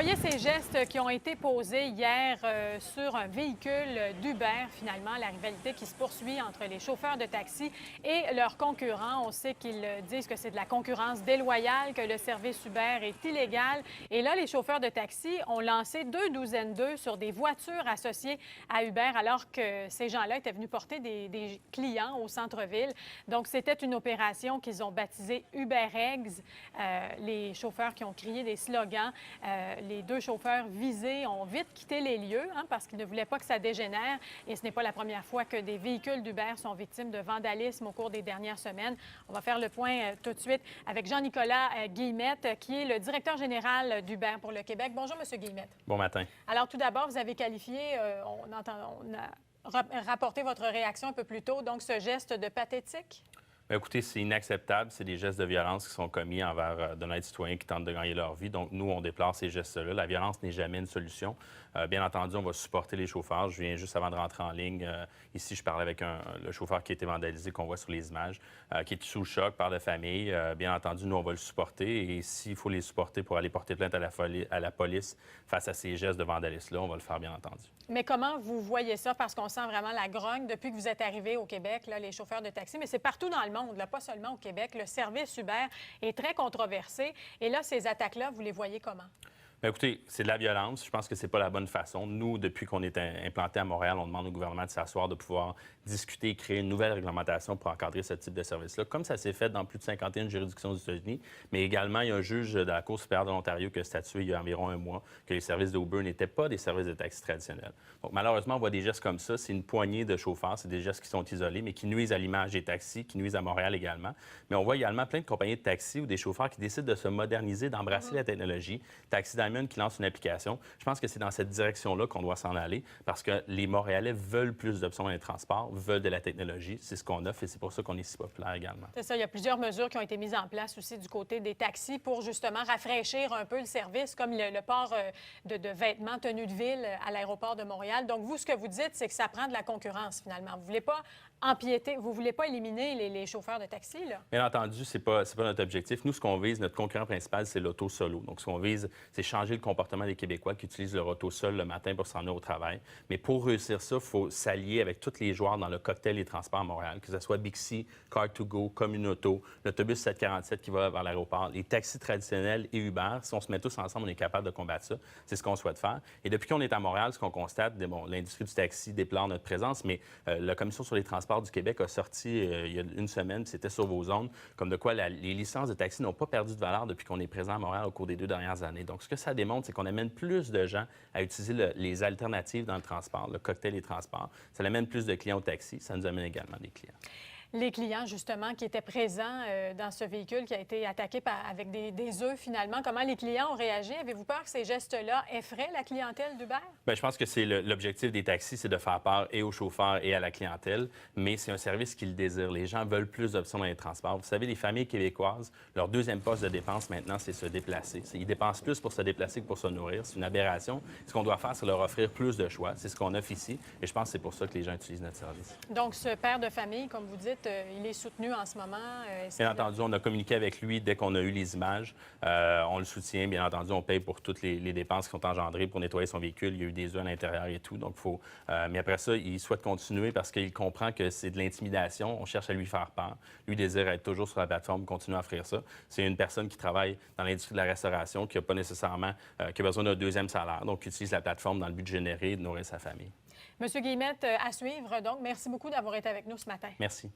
Voyez ces gestes qui ont été posés hier sur un véhicule d'Uber. Finalement, la rivalité qui se poursuit entre les chauffeurs de taxi et leurs concurrents. On sait qu'ils disent que c'est de la concurrence déloyale, que le service Uber est illégal. Et là, les chauffeurs de taxi ont lancé 2 douzaines d'œufs sur des voitures associées à Uber, alors que ces gens-là étaient venus porter des clients au centre-ville. Donc, c'était une opération qu'ils ont baptisée Uber Eggs. Les chauffeurs qui ont crié des slogans. Les 2 chauffeurs visés ont vite quitté les lieux parce qu'ils ne voulaient pas que ça dégénère. Et ce n'est pas la première fois que des véhicules d'Uber sont victimes de vandalisme au cours des dernières semaines. On va faire le point tout de suite avec Jean-Nicolas Guillemette, qui est le directeur général d'Uber pour le Québec. Bonjour, M. Guillemette. Bon matin. Alors, tout d'abord, vous avez qualifié, on a rapporté votre réaction un peu plus tôt, donc ce geste de pathétique? Bien, écoutez, c'est inacceptable. C'est des gestes de violence qui sont commis envers d'honnêtes citoyens qui tentent de gagner leur vie. Donc, nous, on déplore ces gestes-là. La violence n'est jamais une solution. Bien entendu, on va supporter les chauffeurs. Je viens juste avant de rentrer en ligne. Ici, je parlais avec le chauffeur qui a été vandalisé, qu'on voit sur les images, qui est sous le choc, père de famille. Bien entendu, nous, on va le supporter. Et s'il faut les supporter pour aller porter plainte à la police face à ces gestes de vandalisme-là, on va le faire, bien entendu. Mais comment vous voyez ça? Parce qu'on sent vraiment la grogne depuis que vous êtes arrivé au Québec, là, les chauffeurs de taxi, mais c'est partout dans le monde, là, pas seulement au Québec. Le service Uber est très controversé. Et là, ces attaques-là, vous les voyez comment? Bien, écoutez, c'est de la violence. Je pense que c'est pas la bonne façon. Nous, depuis qu'on est implanté à Montréal, on demande au gouvernement de s'asseoir, de pouvoir discuter et créer une nouvelle réglementation pour encadrer ce type de service-là, comme ça s'est fait dans plus de 51 juridictions aux États-Unis. Mais également, il y a un juge de la Cour supérieure de l'Ontario qui a statué il y a environ un mois que les services d'Uber n'étaient pas des services de taxi traditionnels. Donc, malheureusement, on voit des gestes comme ça. C'est une poignée de chauffeurs. C'est des gestes qui sont isolés, mais qui nuisent à l'image des taxis, qui nuisent à Montréal également. Mais on voit également plein de compagnies de taxi ou des chauffeurs qui décident de se moderniser, d'embrasser la technologie. Taxi Diamond qui lance une application. Je pense que c'est dans cette direction-là qu'on doit s'en aller parce que les Montréalais veulent plus d'options dans les transports, veulent de la technologie. C'est ce qu'on offre et c'est pour ça qu'on est si populaire également. C'est ça. Il y a plusieurs mesures qui ont été mises en place aussi du côté des taxis pour justement rafraîchir un peu le service, comme le port de vêtements, tenues de ville à l'aéroport de Montréal. Donc, vous, ce que vous dites, c'est que ça prend de la concurrence, finalement. Vous ne voulez pas empiéter, vous ne voulez pas éliminer les chauffeurs de taxi, là? Bien entendu, c'est pas notre objectif. Nous, ce qu'on vise, notre concurrent principal, c'est l'auto solo. Donc, ce qu'on vise, c'est changer le comportement des Québécois qui utilisent leur auto seul le matin pour s'en aller au travail. Mais pour réussir ça, il faut s'allier avec tous les joueurs dans le cocktail et transports à Montréal, que ce soit Bixi, Car2Go, Communauto, l'autobus 747 qui va vers l'aéroport, les taxis traditionnels et Uber. Si on se met tous ensemble, on est capable de combattre ça. C'est ce qu'on souhaite faire. Et depuis qu'on est à Montréal, ce qu'on constate, l'industrie du taxi déplore notre présence, mais la Commission sur les transports du Québec a sorti il y a une semaine, c'était sur vos ondes, comme de quoi les licences de taxi n'ont pas perdu de valeur depuis qu'on est présent à Montréal au cours des 2 dernières années. Donc, ce que ça démontre, c'est qu'on amène plus de gens à utiliser les alternatives dans le transport, le cocktail des transports. Ça amène plus de clients au taxi, ça nous amène également des clients. Les clients, justement, qui étaient présents dans ce véhicule qui a été attaqué avec des œufs, finalement, comment les clients ont réagi? Avez-vous peur que ces gestes-là effraient la clientèle d'Uber? Bien, je pense que c'est l'objectif des taxis, c'est de faire peur et aux chauffeurs et à la clientèle, mais c'est un service qu'ils désirent. Les gens veulent plus d'options dans les transports. Vous savez, les familles québécoises, leur deuxième poste de dépense maintenant, c'est se déplacer. Ils dépensent plus pour se déplacer que pour se nourrir. C'est une aberration. Ce qu'on doit faire, c'est leur offrir plus de choix. C'est ce qu'on offre ici, et je pense que c'est pour ça que les gens utilisent notre service. Donc, ce père de famille, comme vous dites, il est soutenu en ce moment. Bien entendu, on a communiqué avec lui dès qu'on a eu les images. On le soutient. Bien entendu, on paye pour toutes les dépenses qui sont engendrées pour nettoyer son véhicule. Il y a eu des œufs à l'intérieur et tout. Donc, mais après ça, il souhaite continuer parce qu'il comprend que c'est de l'intimidation. On cherche à lui faire peur. Lui désire être toujours sur la plateforme, continuer à offrir ça. C'est une personne qui travaille dans l'industrie de la restauration, qui n'a pas nécessairement qui a besoin d'un 2e salaire, donc qui utilise la plateforme dans le but de générer et de nourrir sa famille. Monsieur Guillemette, à suivre. Donc, merci beaucoup d'avoir été avec nous ce matin. Merci.